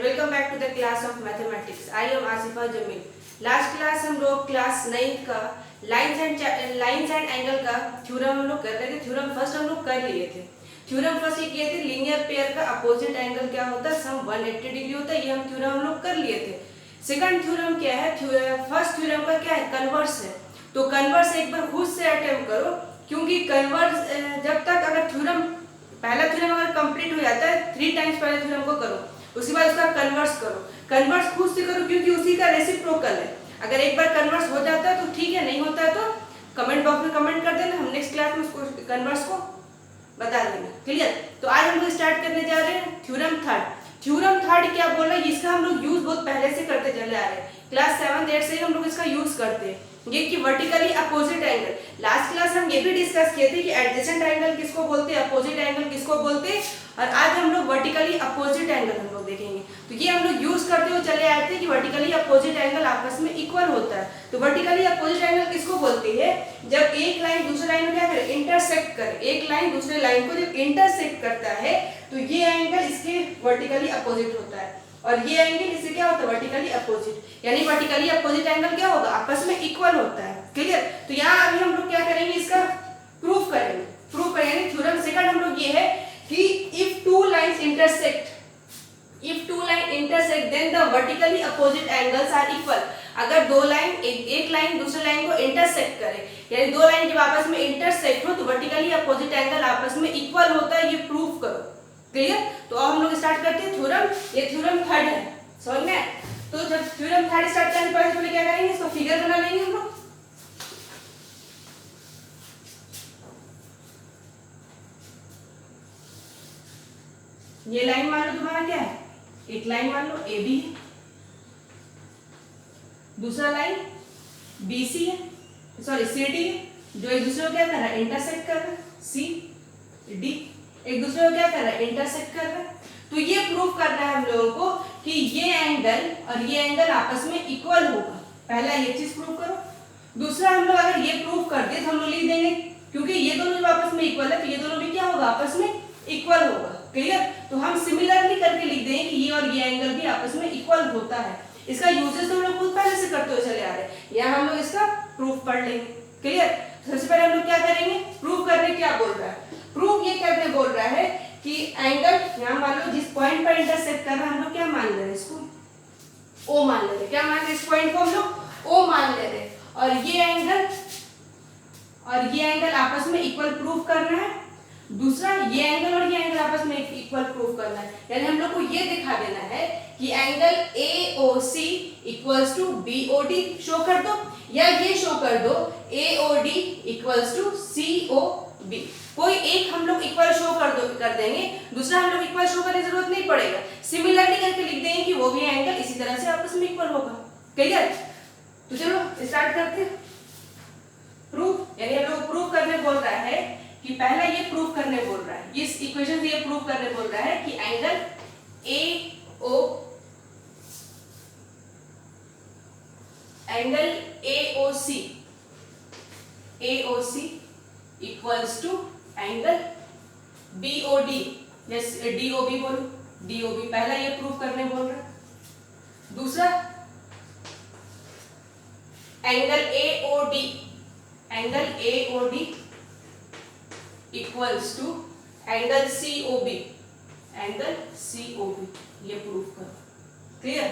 welcome back to the class of mathematics. I am Asifa Jamil. Last class हम लोग class 9 का lines and angle का theorem हम लोग कर रहे थे। थ्योरम फर्स्ट हम लोग कर लिए थे। थ्योरम फर्स्ट ये किए थे, लीनियर पेयर का अपोजिट एंगल क्या होता है, सम 180 डिग्री होता है। ये हम थ्योरम हम लोग कर लिए थे। सेकंड थ्योरम क्या है, फर्स्ट थ्योरम का क्या है, कन्वर्स है। तो कन्वर्स एक बार खुद से अटेम्प्ट करो, क्योंकि कन्वर्स जब तक अगर थ्योरम पहला थ्योरम अगर कंप्लीट हो जाता है 3 टाइम्स पहले थ्योरम को करो, उसके बाद उसका कन्वर्स करो। कन्वर्स खुद से करो क्योंकि उसी का रेसिप्रोकल है। अगर एक बार कन्वर्स हो जाता है तो ठीक है, नहीं होता है तो कमेंट बॉक्स में कमेंट कर देना, हम नेक्स्ट क्लास में उसको कन्वर्स को बता देंगे। क्लियर? तो आज हम लोग स्टार्ट करने जा रहे हैं थ्योरम थर्ड। थ्योरम थर्ड क्या बोल रहा है, इसका हम लोग यूज बहुत पहले से करते चले आ रहे हैं। क्लास 7 8 से ही हम लोग इसका यूज करते हैं। ये कि vertically opposite angle. Last class हम ये भी डिस्कस किए थे कि एडजेसेंट एंगल किसको बोलते हैं, अपोजिट एंगल किसको बोलते हैं, और आज हम लोग वर्टिकली अपोजिट एंगल हम लोग देखेंगे। तो ये हम लोग यूज करते हुए चले आए थे कि वर्टिकली अपोजिट एंगल आपस में इक्वल होता है। तो वर्टिकली अपोजिट एंगल किसको बोलते हैं, जब एक लाइन दूसरे लाइन को क्या करे, इंटरसेक्ट करे। एक लाइन दूसरे लाइन को जब इंटरसेक्ट करता है तो ये एंगल इसके वर्टिकली अपोजिट होता है, और ये एंगल इससे क्या होता है, वर्टिकली अपोजिट। यानी वर्टिकली अपोजिट एंगल क्या होगा, आपस में इक्वल होता है। क्लियर? तो यहाँ अभी हम लोग क्या करेंगे, इसका प्रूफ करेंगे। प्रूफ करेंगे थ्योरम सेकंड हम लोग ये है कि if two lines intersect then the vertically opposite angles are equal. अगर दो लाइन एक लाइन दूसरे लाइन को इंटरसेक्ट करे, यानी दो लाइन जब आपस में इंटरसेक्ट हो तो वर्टिकली अपोजिट एंगल आपस में इक्वल होता है। ये प्रूफ करो। क्लियर? तो अब हम लोग स्टार्ट करते हैं थ्योरम। ये थ्योरम थर्ड है, समझ में? तो जब थ्योरम थर्ड स्टार्ट करने से पहले क्या करेंगे, इसको फिगर बना लेंगे हम लोग। ये लाइन मान लो तुम्हारा क्या है, एक लाइन मान लो AB है, दूसरा लाइन BC है, सॉरी CD है, जो एक दूसरे को क्या कर रहा है, इंटरसेक्ट कर रहा है। CD एक दूसरे को क्या कर रहा है, इंटरसेक्ट कर रहा है। तो ये प्रूफ करना है हम लोगों को कि ये एंगल और ये एंगल आपस में इक्वल होगा। पहला ये चीज प्रूफ करो। दूसरा हम लोग अगर ये प्रूफ कर दे तो हम लोग लिख देंगे, क्योंकि ये दोनों जब आपस में इक्वल है तो ये दोनों भी क्या होगा, आपस में इक्वल होगा। क्लियर? तो हम सिमिलरली करके लिख देंगे कि ये और ये एंगल भी आपस में इक्वल होता है। इसका यूजेस तो हम लोग खुद पहले से करते हुए चले आ रहे हैं, यहाँ हम लोग इसका प्रूफ पढ़ लेंगे। क्लियर? सबसे पहले हम लोग क्या करेंगे, प्रूफ करने क्या बोल रहा है। प्रूफ ये करने बोल रहा है कि एंगल यहाँ मान लो जिस पॉइंट पर इंटरसेक्ट कर रहा है, हम लोग क्या मान ले रहे हैं, इसको O मान ले रहे। क्या मान रहे, इस पॉइंट को हम लोग O मान ले रहे, और ये एंगल आपस में इक्वल प्रूफ करना है। दूसरा ये एंगल और ये एंगल आपस में इक्वल प्रूफ करना है। यानी हम लोग को ये दिखा देना है कि angle AOC equals to BOD show कर दो, या ये शो कर दो AOD इक्वल्स टू COB। कोई एक हम लोग इक्वल शो कर देंगे, दूसरा हम लोग इक्वल शो करने की जरूरत नहीं पड़ेगा, सिमिलरली करके लिख देंगे कि वो भी एंगल इसी तरह से आपस में इक्वल होगा। क्लियर? तो चलो स्टार्ट करते हैं प्रूफ। यानी हम लोग प्रूफ करने बोल रहा है कि पहला ये प्रूफ करने बोल रहा है, इस इक्वेशन से ये प्रूफ करने बोल रहा है कि angle AOC equals to angle BOD, yes DOB बोलो, DOB पहला ये प्रूफ करने बोल रहा है। दूसरा angle AOD equals to angle COB, ये प्रूफ करो। क्लियर?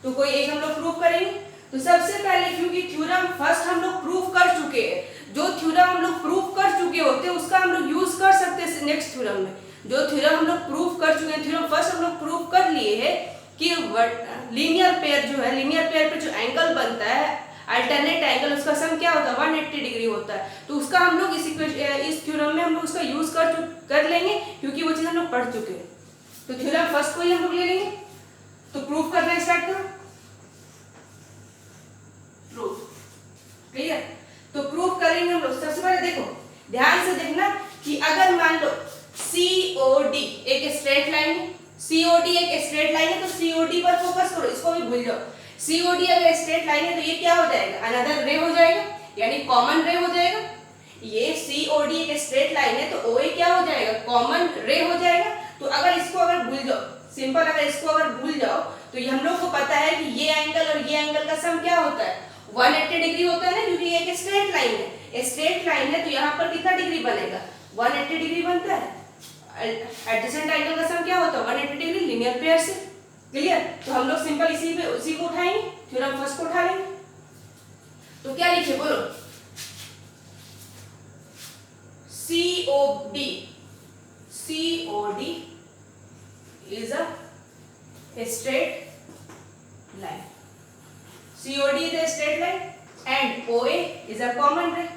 तो कोई एक हम लोग प्रूफ करेंगे। तो सबसे पहले क्योंकि थ्योरम फर्स्ट हम लोग प्रूफ कर चुके हैं, जो थ्योरम हम लोग प्रूफ कर चुके होते हैं उसका हम लोग यूज कर सकते हैं नेक्स्ट थ्योरम में। जो थ्योरम हम लोग प्रूफ कर चुके हैं, थ्योरम फर्स्ट हम लोग प्रूफ कर लिए हैं कि लीनियर पेयर जो है, लीनियर पेयर पे जो एंगल बनता है अल्टरनेट एंगल, उसका सम क्या होता है, 180 डिग्री होता है। तो उसका हम लोग इस थ्योरम में हम लोग उसका यूज कर लेंगे, क्योंकि वो चीज हम लोग पढ़ चुके हैं। तो थ्योरम फर्स्ट को ही हम लोग ले लेंगे। तो प्रूफ करना स्टार्ट करो। प्रूफ। क्लियर? तो प्रूफ करेंगे हम लोग। सबसे पहले देखो, ध्यान से देखना कि अगर मान लो COD एक स्ट्रेट लाइन है, COD एक स्ट्रेट लाइन है, तो COD पर फोकस करो, इसको भी भूल जाओ। COD अगर स्ट्रेट लाइन है तो ये क्या हो जाएगा, अनदर रे हो जाएगा, यानी कॉमन रे हो जाएगा। ये COD एक स्ट्रेट लाइन है तो OA क्या हो जाएगा, कॉमन रे हो जाएगा। तो अगर इसको अगर भूल जाओ, सिंपल, अगर इसको अगर भूल जाओ तो ये हम लोग को पता है कि ये एंगल और ये एंगल का सम क्या होता है 180 डिग्री होता है ना, क्योंकि ये एक स्ट्रेट लाइन है, स्ट्रेट लाइन है तो यहाँ पर कितना डिग्री बनेगा 180 डिग्री बनता है। एडजेसेंट एंगल का सम क्या होता है 180 डिग्री लीनियर पेयर से। क्लियर? तो हम लोग सिंपल इसी को उठाएंगे, थ्योरम फर्स्ट को उठा लेंगे। तो क्या लिखे बोलो, COD is a straight line. COD is a straight line and OA is a common ray.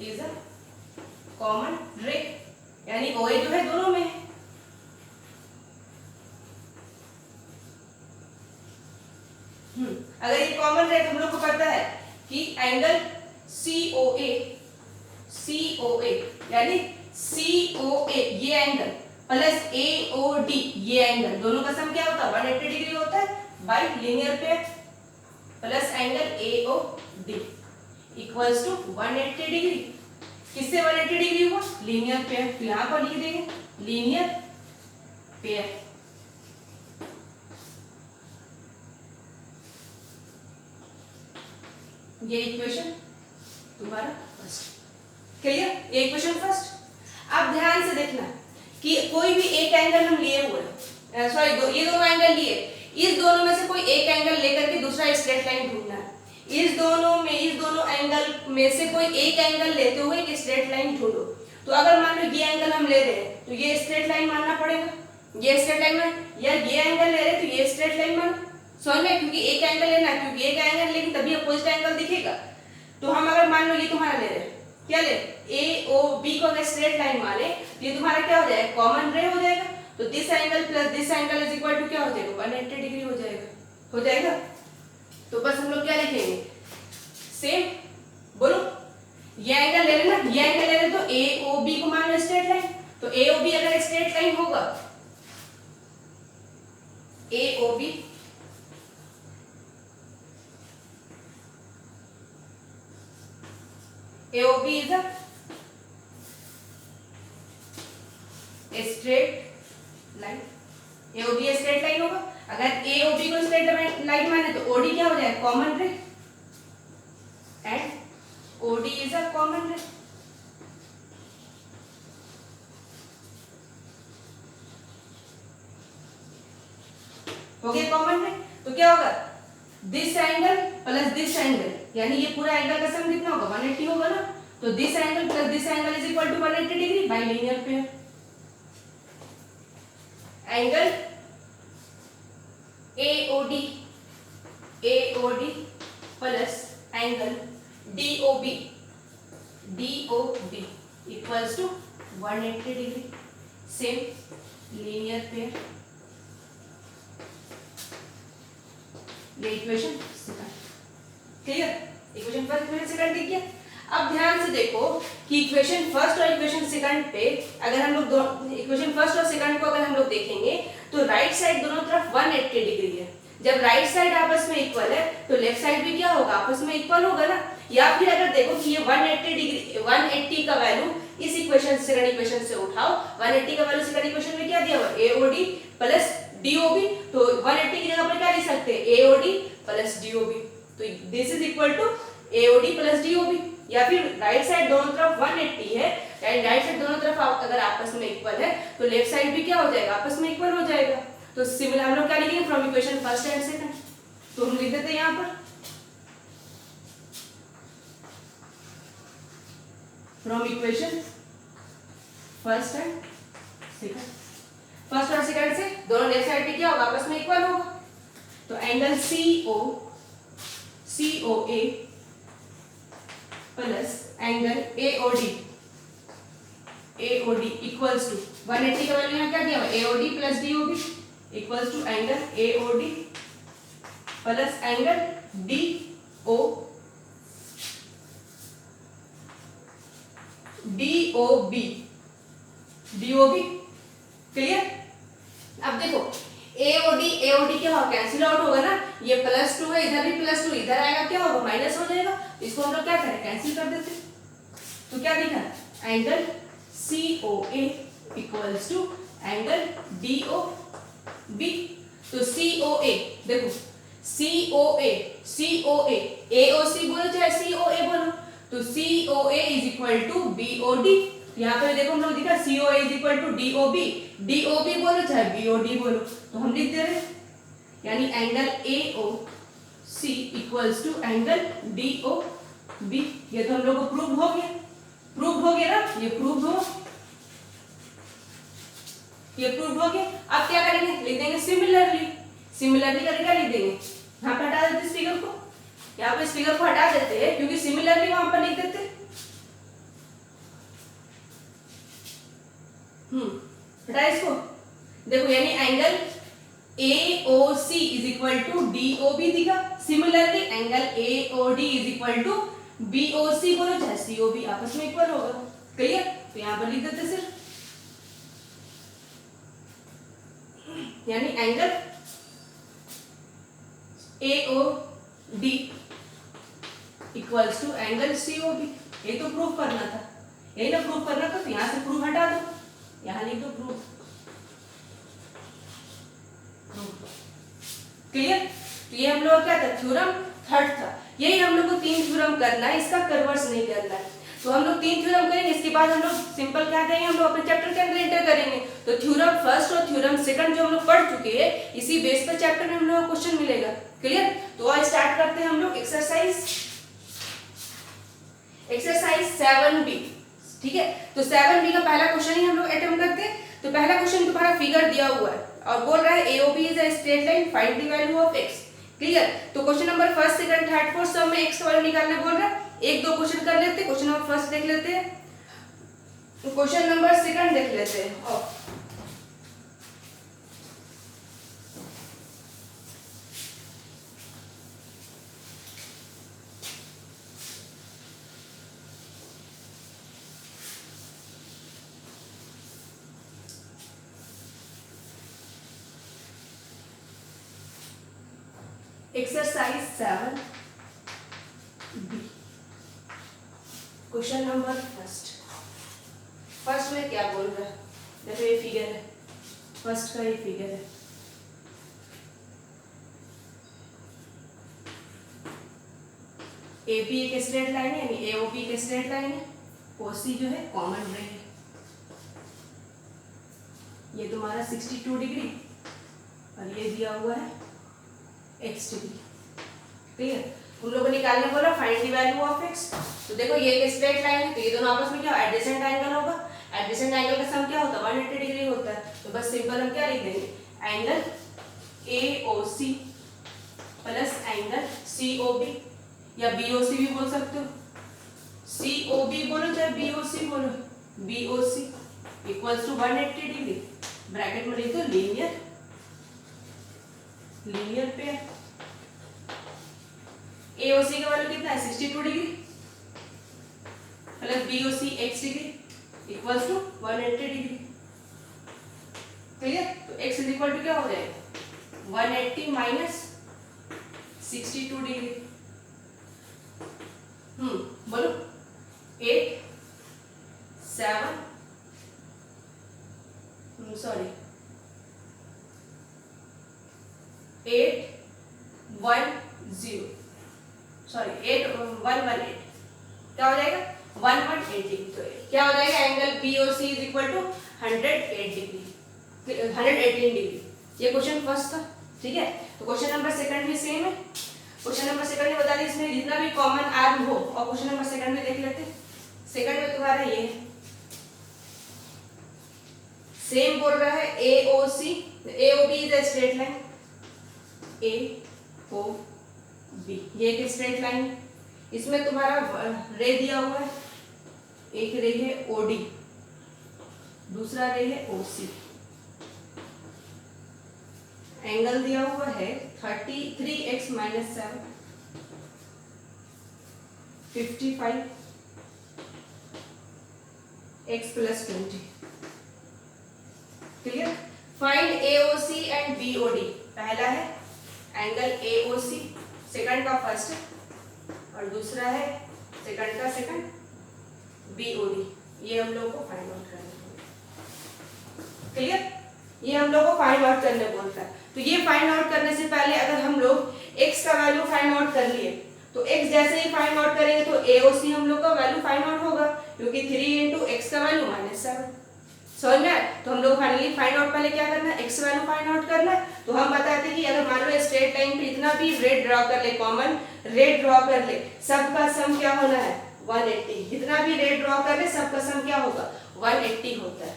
Is a common ray. यानी OA जो है दोनों में है। अगर ये कॉमन रे तो हम लोग को पता है कि एंगल COA यानी COA ये एंगल प्लस AOD ये एंगल दोनों का सम क्या होता है 180 डिग्री होता है by linear pair plus angle AOD equals to 180 degree. किससे 180 डिग्री हुआ लीनियर पेयर, तो यहां पर लिख देंगे लीनियर पेयर। ये इक्वेशन तुम्हारा फर्स्ट। क्लियर? ये इक्वेशन फर्स्ट। अब ध्यान से देखना कि कोई भी एक एंगल हम लिए हुए हैं, सॉरी ये दोनों एंगल लिए, इस दोनों में से कोई एक एंगल लेकर के दूसरा स्ट्रेट लाइन ढूंढना है। इस दोनों एंगल में से कोई एक एंगल लेते हुए एक स्ट्रेट लाइन ढूंढो। तो अगर मान लो ये एंगल हम ले रहे हैं तो ये स्ट्रेट लाइन मानना पड़ेगा, ये स्ट्रेट लाइन मान, या ये एंगल ले रहे हैं तो ये स्ट्रेट लाइन मान। समझ में? क्योंकि एक एंगल लेना है, क्योंकि एक एंगल लेकिन तभी अपोजिट एंगल दिखेगा। तो हम अगर मान लो ये तुम्हारा ले रहे हैं, क्या ले AOB को अगर स्ट्रेट लाइन माने तो ये तुम्हारा क्या हो जाएगा कॉमन रे हो जाएगा। तो this angle plus this angle is equal to क्या हो जाएगा 180 डिग्री हो जाएगा। तो बस हम लोग क्या लिखेंगे सेम, बोलो ये एंगल ले लेना, ये एंगल ले ले तो AOB को मान लो स्ट्रेट लाइन। तो AOB अगर स्ट्रेट लाइन होगा, AOB is a straight line। AOB straight line होगा। अगर AOB को स्ट्रेट लाइन माने तो OD क्या हो जाएगा कॉमन रे, and OD is a common ray। हो गया कॉमन रे। तो क्या होगा this angle plus this angle, यानी ये पूरा एंगल का सम कितना होगा 180 होगा ना। तो this angle plus this angle is equal to 180 degree by linear pair. Angle AOD plus angle DOB equals to 180 degree, same linear pair. ये equation second. Clear? Equation first equation second दिख गया। अब ध्यान से देखो कि इक्वेशन फर्स्ट और equation second पे अगर हम लोग इक्वेशन फर्स्ट और सेकंड को अगर हम लोग देखेंगे तो राइट साइड दोनों तरफ 180 डिग्री है। जब राइट साइड आपस में इक्वल है तो लेफ्ट साइड भी क्या होगा आपस में इक्वल होगा ना। या फिर अगर देखो कि ये 180 का वैल्यू इस इक्वेशन सेकंड इक्वेशन से उठाओ, 180 का वैल्यू सेकंड इक्वेशन में क्या दिया हुआ AOD प्लस DOB। तो 180 की जगह पर क्या लिख सकते हैं AOD प्लस DOB। तो this is equal to AOD plus DOB। या फिर राइट साइड दोनों तरफ 180 है, राइट साइड दोनों तरफ अगर आपस में इक्वल है तो लेफ्ट साइड भी क्या हो जाएगा आपस में इक्वल हो जाएगा। तो सिमिलर हम लोग क्या लिखेंगे from equation first and second. तो हम लिख देते हैं यहां पर from equation first and second. First और सेकंड से दोनों लेफ्ट साइड पे क्या होगा आपस में इक्वल होगा। तो angle COA plus angle AOD equals to 180 का वैल्यू यहाँ क्या दिया हुआ AOD plus DOB equals to angle AOD plus angle DOB। Clear? अब देखो AOD क्या होगा कैंसिल आउट होगा ना, ये +2 है, इधर भी +2, इधर आएगा क्या होगा माइनस हो जाएगा। इसको हम लोग क्या करें कैंसिल कर देते। तो क्या दिखा angle COA equals to angle DOB। तो COA देखो, COA AOC बोलो चाहे COA बोलो, तो COA is equal to BOD। यहाँ पे देखो हम लोग दिखा COA is equal to DOB बोलो चाहे BOD बोलो, तो हम लिख दे रहे हैं, यानी angle AOC equals to angle DOB। ये तो हम लोग को प्रूव हो गया ना, ये प्रूव हो गया। अब क्या करेंगे, लिख देंगे सिमिलरली करके क्या लिख देंगे, यहाँ पे हटा देते इस फिगर को, यहाँ पे इस फिगर को हटा देते हैं क्योंकि सिमिलरली वहां पर लिख देते। हटा इसको, देखो यानी angle AOC is equal to DOB दिखा, similarly angle AOD is equal to BOC बोलो चाहे COB, आपस में इक्वल होगा। क्लियर, तो यहाँ पर लिख देते सिर्फ, यानी angle AOD equals to angle COB। ये तो प्रूफ करना था, यही ना प्रूफ करना था, तो यहां से प्रूफ हटा दो, यहां लिख दो प्रूफ। क्लियर, तो ये हम लोग क्या था, थ्योरम थर्ड था। यही हम लोग को 3 थ्योरम करना है, इसका कन्वर्स नहीं करना है। तो हम लोग 3 थ्योरम करेंगे, इसके बाद हम लोग सिंपल क्या करेंगे, हम लोग अपने चैप्टर के अंदर एंटर करेंगे। तो थ्योरम फर्स्ट और थ्योरम सेकंड जो हम लोग पढ़ चुके हैं, इसी बेस पर चैप्टर में हम लोग को क्वेश्चन मिलेगा। क्लियर, तो आज स्टार्ट करते हैं हम लोग एक्सरसाइज 7B। ठीक है, तो 7B का पहला क्वेश्चन ही हम लोग अटेम्प्ट करते हैं। तो पहला क्वेश्चन तुम्हारा फिगर दिया हुआ है और बोल रहा है AOB is a straight line, find the value of x। Clear, तो question number first second third fourth सब में x का वैल्यू निकालने बोल रहा है। एक दो क्वेश्चन कर लेते हैं, क्वेश्चन नंबर फर्स्ट देख लेते हैं, क्वेश्चन नंबर सेकंड देख लेते हैं। और exercise 7B, question number first में क्या बोल रहा है, देखो ये फिगर है, फर्स्ट का ये फिगर है। AP एक स्ट्रेट लाइन है, यानी AOB एक स्ट्रेट लाइन है, OC जो है कॉमन रे है। ये तुम्हारा 62 डिग्री और ये दिया हुआ है x डिग्री। क्लियर, उन लोगों को निकालने बोला find the value of x। तो देखो ये एक स्ट्रेट लाइन है, तो ये दोनों आपस में क्या एडजेसेंट एंगल होगा, एडजेसेंट एंगल का सम क्या होता है 180 डिग्री होता है। तो बस सिंपल हम क्या लिख देंगे, angle AOC plus angle COB, या BOC भी बोल सकते हो, COB बोलो चाहे BOC बोलो, BOC equals to 180 degree, bracket में लिख दो लीनियर पेयर। AOC का वैल्यू कितना है 62 degree plus BOC x degree equals to 180 degree. Clear, तो x इज इक्वल टू क्या हो जाएगा 180 माइनस 62 डिग्री। बोलो 8 7 सॉरी 810 सॉरी 8118 क्या हो जाएगा 118 डिग्री। तो क्या हो जाएगा angle BOC is equal to 108 degree 118 degree. ये क्वेश्चन फर्स्ट था। ठीक है, तो क्वेश्चन नंबर सेकंड भी सेम है। क्वेश्चन नंबर सेकंड में बता दी इसमें जितना भी कॉमन आर्म हो, और क्वेश्चन नंबर सेकंड में देख लेते हैं। सेकंड में तुम्हारा ये है, सेम बोल रहा है AOB is a straight line, AOB ये एक स्ट्रेट लाइन, इसमें तुम्हारा रे दिया हुआ है, एक रे है OD, दूसरा रे है OC, एंगल दिया हुआ है 33x minus 7 55x plus 20। Clear, find AOC and BOD। पहला है एंगल AOC, सेकंड का फर्स्ट और दूसरा है सेकंड का सेकंड BOD। ये हम लोग को फाइंड आउट करना है। क्लियर? ये हम लोग को फाइंड आउट करने बोलता है। तो ये फाइंड आउट करने से पहले अगर हम लोग x का वैल्यू फाइंड आउट कर लिए तो x जैसे ही फाइंड आउट करेंगे तो AOC हम लोग का वैल्यू फाइंड आउट होगा, क्योंकि 3 × x का वैल्यू -7। समझ में आया? तो हम लोग फाइनली फाइंड आउट पहले क्या करना है, x वैल्यू फाइंड आउट करना है। तो हम बताते हैं कि अगर मान लो स्ट्रेट लाइन पे इतना भी रेड ड्रॉ कर ले, कॉमन रेड ड्रॉ कर ले, सबका सम क्या होना है 180। जितना भी रेड ड्रॉ कर ले सबका सम क्या होगा 180 होता है।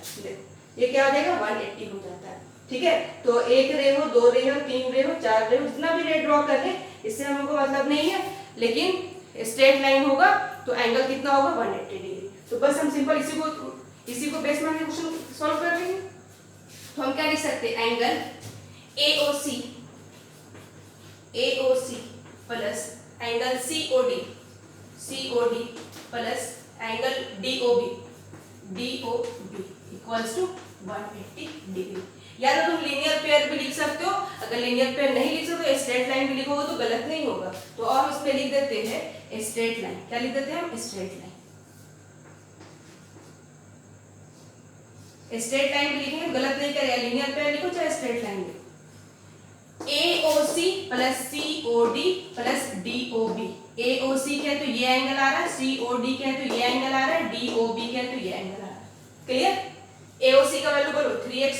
ये क्या हो जाएगा 180 हो जाता है। ठीक है, तो एक रे हो, दो रे हो, तीन रे हो, चार रे हो, जितना भी रे ड्रॉ कर ले इससे हम लोग को मतलब नहीं है, लेकिन स्ट्रेट लाइन होगा तो एंगल कितना होगा 180 डिग्री। तो बस हम सिंपल इसी को बेस मान के क्वेश्चन सॉल्व कर लेंगे। तो हम क्या लिख सकते हैं, angle AOC plus angle COD plus angle DOB equals to 180 degree. या तो तुम लीनियर पेयर भी लिख सकते हो, अगर लीनियर पेयर नहीं लिख सकते स्ट्रेट लाइन भी लिखोगे तो गलत नहीं होगा। तो और उसमें लिख देते हैं स्ट्रेट लाइन। क्या लिख देते हैं हम, स्ट्रेट लाइन। स्ट्रेट लाइन भी लिखेंगे गलत नहीं करेगा, लीनियर पेयर लिखो चाहे स्ट्रेट लाइन लिखो। AOC plus COD plus DOB। AOC क्या है तो ये एंगल आ रहा है, COD क्या है तो ये एंगल आ रहा है, DOB क्या है तो ये एंगल आ रहा है। क्लियर? AOC का वैल्यू बोलो 3x -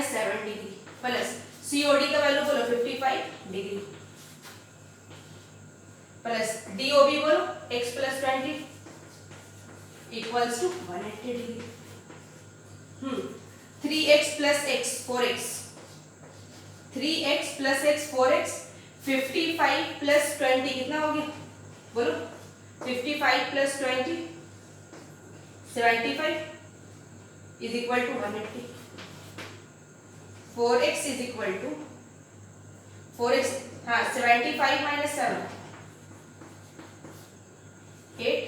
7 डिग्री प्लस COD का वैल्यू बोलो 55 डिग्री प्लस DOB बोलो x + 20 equals to 180 degree. 3x + x 4x, 3x + x 4x, 55 + 20 कितना हो गया बोलो, 55 + 20 75 is equal to 180। 4x is equal to 4x 75 - 7 8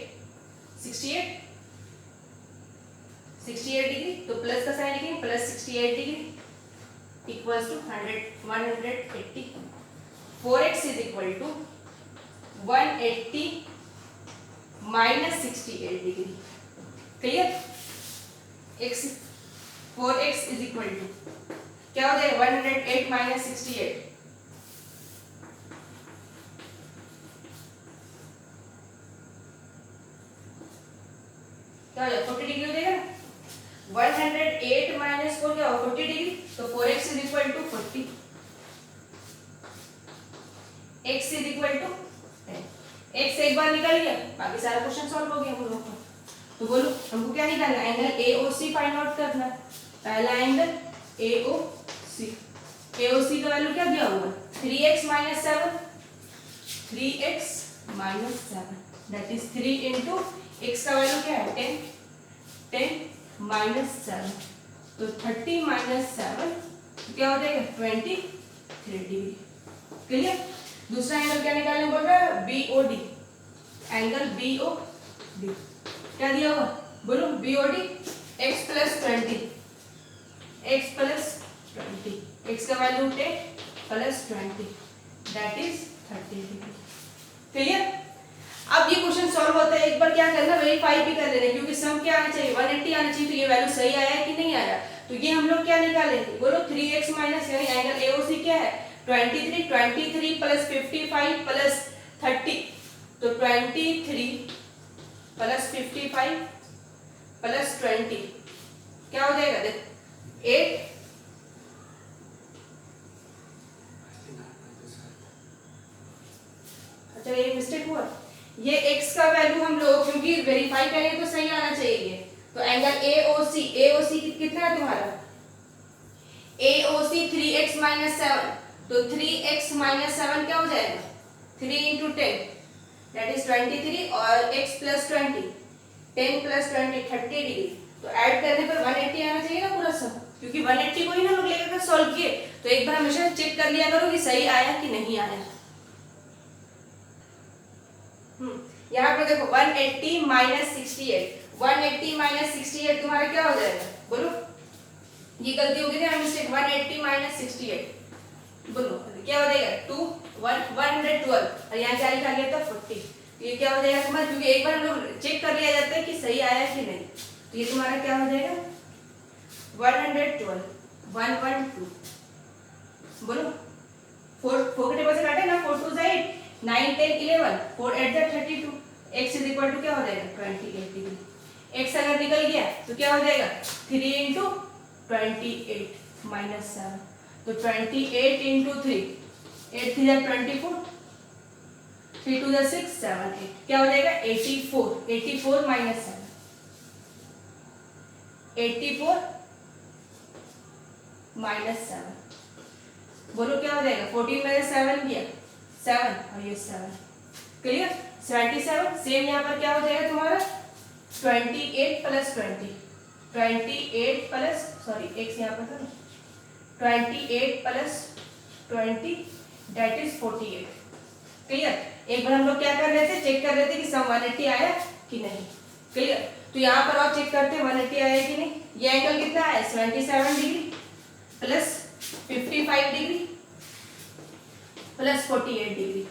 68 degree. तो प्लस का साइन लिखेंगे, plus 68 degree equals to 180। 4x is equal to 180 - 68 degree. Clear? 4x is equal to क्या हो जाएगा 108 - 68 क्या हो जाएगा 40 डिग्री हो जाएगा। 108 - 4 क्या होगा 40 डिग्री। तो 4x is equal to 40, x is equal to 10। x एक बार निकल गया, बाकी सारा क्वेश्चन सॉल्व हो गया हम लोग का। तो बोलो हमको क्या निकालना है, एंगल AOC फाइंड आउट करना है। पहला एंगल AOC का वैल्यू क्या दिया हुआ है 3x - 7, 3x - 7 that is 3 × x का वैल्यू क्या है 10 - 7 तो 30 - 7 क्या हो जाएगा 23 डिग्री। क्लियर? दूसरा एंगल क्या निकालने बोल रहा है BOD, एंगल BOD क्या दिया हुआ बोलो BOD x + 20, x + 20, x का value 10 + 20 that is 30 degree. Clear? अब ये क्वेश्चन सॉल्व होता है, एक बार क्या करना वेरीफाई भी कर लेना, क्योंकि सम क्या आना चाहिए 180 आना चाहिए। तो ये वैल्यू सही आया है कि नहीं आया। तो ये हम लोग क्या निकालेंगे बोलो 3x - यानी एंगल AOC क्या है 23 + 55 + 30 तो 23 + 55 + 20 क्या हो जाएगा देख 8। अच्छा ये मिस्टेक हुआ, ये x का वैल्यू हम लोग क्योंकि वेरीफाई करेंगे तो सही आना चाहिए। तो एंगल AOC कितना है तुम्हारा AOC 3x - 7 तो 3x - 7 क्या हो जाएगा 3 × 10 दैट इज 23 और x + 20 10 + 20 30 डिग्री। तो ऐड करने पर 180 आना चाहिए ना पूरा सब, क्योंकि 180 को ही ना लोग लेकर सॉल्व किए। तो एक बार हमेशा चेक कर लिया करो कि सही आया कि नहीं आया। यहाँ पे देखो 180 - 68 180 - 68 तुम्हारा क्या हो जाएगा बोलो, ये गलती हो गई ना मिस्टेक 180 - 68 बोलो क्या हो जाएगा 112 और यहाँ क्या लिखा गया था 40। ये क्या हो जाएगा तुम्हारा, क्योंकि एक बार हम लोग चेक कर लिया जाता है कि सही आया कि नहीं। तो ये तुम्हारा क्या हो जाएगा 112 112 बोलो 4 के टेबल से काटे ना 4 2 8 9 10 11 4 8 32 x इज इक्वल टू क्या हो जाएगा 28 डिग्री। x अगर निकल गया तो क्या हो जाएगा 3 इंटू 28 माइनस 7 तो 28 इंटू 3 8 3 24 3 2 6 7 8 क्या हो जाएगा 84 माइनस 7 84 माइनस 7 बोलो क्या हो जाएगा 14 में 7 किया 7 और ये 7 क्लियर 77 सेम यहाँ पर क्या हो जाएगा तुम्हारा 28 प्लस 20 28 प्लस सॉरी x यहाँ पर था ना 28 प्लस 20 दैट इज 48 क्लियर। एक बार हम लोग क्या कर रहे थे चेक कर रहे थे कि सम 180 आया कि नहीं क्लियर। तो यहाँ पर और चेक करते हैं 180 आया कि नहीं। ये एंगल कितना है 77 degree plus 55 degree plus 48 degree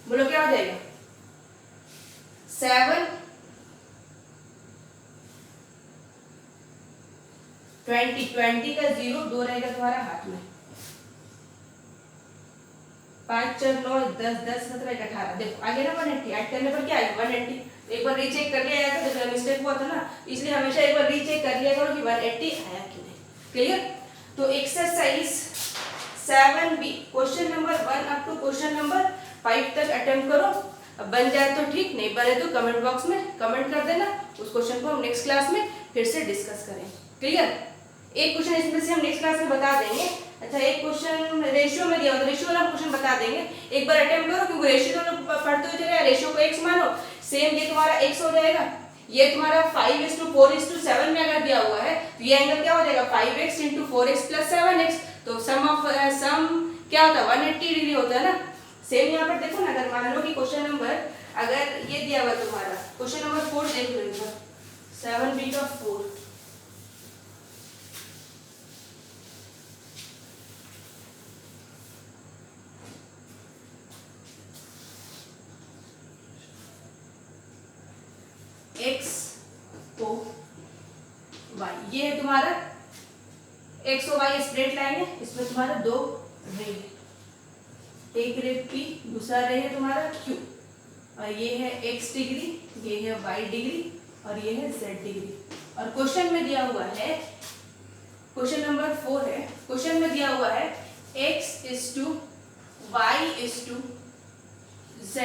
बोलो क्या हो जाएगा 7 20 का 0 2 रहेगा तुम्हारा हाथ में 5 4 9 10 10 17 18 देखो आगे ना 180 ऐड करने पर क्या आएगा 180। एक बार रीचेक कर लिया जाता जब मिस्टेक हुआ था ना इसलिए हमेशा एक बार रीचेक कर लिया करो कि 180 आया कि नहीं क्लियर। तो exercise 7b question number 1 up to question number 5 तक अटेम्प्ट करो। अब बन जाए तो ठीक नहीं बने तो कमेंट बॉक्स में कमेंट कर देना। उस क्वेश्चन को हम नेक्स्ट क्लास में फिर से डिस्कस करें क्लियर। एक क्वेश्चन इसमें से हम नेक्स्ट क्लास में बता देंगे। अच्छा एक क्वेश्चन रेशियो में दिया हो तो रेशियो वाला क्वेश्चन बता देंगे एक बार अटेम्प्ट करो क्योंकि रेशियो तो लोग पढ़ते हुए चले रेशियो को x मानो सेम ये तुम्हारा x हो जाएगा। ये तुम्हारा 5:4:7 में अगर दिया हुआ है तो ये एंगल क्या हो जाएगा 5x × 4x + 7x तो सम क्या होता है 180 डिग्री होता है ना। सेम यहाँ पर देखो ना अगर मान लो कि क्वेश्चन नंबर अगर ये दिया हुआ तुम्हारा क्वेश्चन नंबर 4 देख लो 7b का 4 x O y ये है तुम्हारा x O y straight line है। इसमें तुम्हारा दो रे है एक रे P दूसरा रे है तुम्हारा Q और ये है x डिग्री ये है y डिग्री और ये है z डिग्री। और क्वेश्चन में दिया हुआ है क्वेश्चन नंबर 4 है। क्वेश्चन में दिया हुआ है x = y = z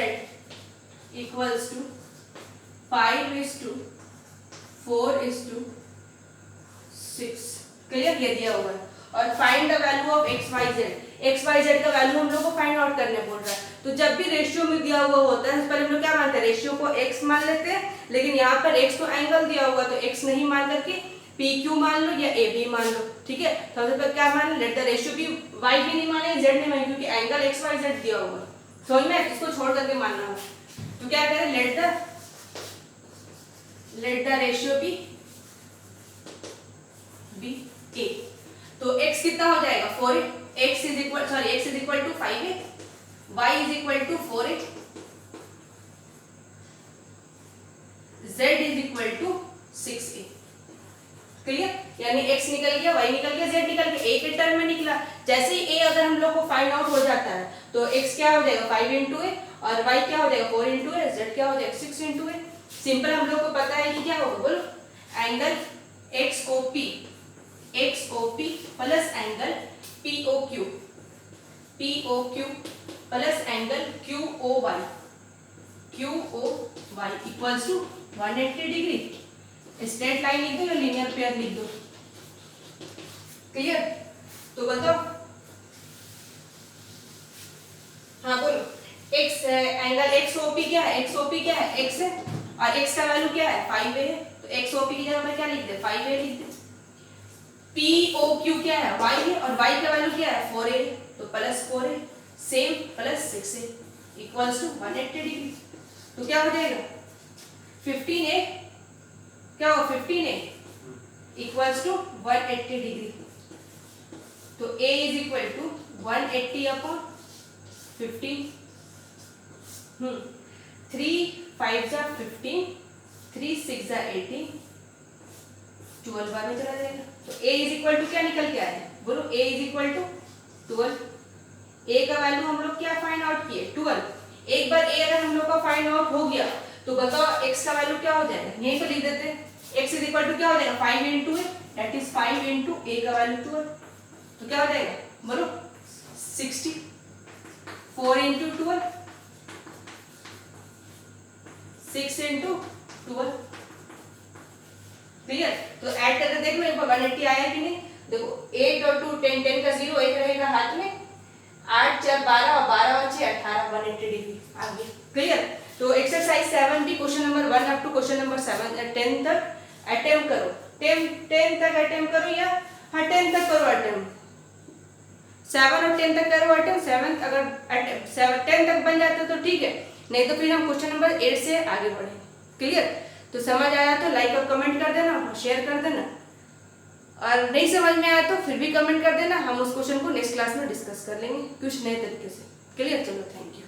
equals to 5:4:6 clear ये दिया हुआ है। और find the value of x y z का वैल्यू हम लोग को फाइंड आउट करने बोल रहा है। तो जब भी रेशियो में दिया हुआ होता है पहले हम लोग क्या मानते हैं रेशियो को x मान लेते हैं लेकिन यहाँ पर x तो एंगल दिया हुआ तो x नहीं मान करके PQ मान लो या AB मान लो ठीक है। तो सबसे पहले क्या मान लेट द रेशियो भी y भी नहीं माने z नहीं माने क्योंकि एंगल x y z दिया हुआ है समझ में इसको छोड़ करके मानना है। तो क्या करें let the ratio be a to x कितना हो जाएगा 4a x = 5a y = 4a z = 6a clear. यानी x निकल गया y निकल गया z निकल गया a के टर्म में निकला। जैसे ही a अगर हम लोग को फाइंड आउट हो जाता है तो x क्या हो जाएगा 5 × a और y क्या हो जाएगा 4 × a z क्या हो जाएगा 6 × a। सिंपल हम लोग को पता है कि क्या होगा बोलो angle XOP plus angle POQ plus angle QOY equals to 180 degree. Straight line लिख दो या लीनियर पेयर लिख दो क्लियर। तो बताओ हाँ बोलो x एंगल XOP क्या है x है और x का वैल्यू क्या है 5a है तो XOP की जगह पर क्या लिख दे 5a लिख दे। POQ क्या है y है और y का वैल्यू क्या है 4a तो +4a same +6a equals to 180 degree. तो क्या हो जाएगा 15a क्या होगा 15a इक्वल्स टू 180 डिग्री। तो a = 180/15 3 5 15 3 6 18, 12 बार में चला जाएगा। तो a इज इक्वल टू क्या निकल के आया, बोलो a is equal to 12। a का वैल्यू हम लोग क्या फाइंड आउट किए, 12। एक बार a अगर हम लोग का फाइंड आउट हो गया तो बताओ x का वैल्यू क्या हो जाएगा, यहीं पे लिख देते हैं। x इज इक्वल टू क्या हो जाएगा, 5 into a, that is 5 into a का वैल्यू 12। तो क्या हो जाएगा, बोलो 60। 4 इंटू 12, 6 इंटू 12। क्लियर। तो ऐड करके देख लो एक बार 180 आया कि नहीं। देखो 8 और 2 10, 10 का 0 एक रहेगा हाथ में, 8 4 12 और 12 और 6 18, 180 डिग्री आ गई। क्लियर। तो exercise 7 B question number 1 up to question number 7 10 तक अटेम्प्ट करो। 10 तक अटेम्प्ट करो या हाँ 10 तक करो अटेम्प्ट, 7 और 10 तक करो अटेम्प्ट। 7 अगर 10 तक बन जाते तो ठीक है, नहीं तो फिर हम क्वेश्चन नंबर 8 से आगे बढ़ेंगे। क्लियर। तो समझ आया तो लाइक और कमेंट कर देना और शेयर कर देना, और नहीं समझ में आया तो फिर भी कमेंट कर देना, हम उस क्वेश्चन को नेक्स्ट क्लास में डिस्कस कर लेंगे कुछ नए तरीके से। क्लियर। चलो थैंक यू।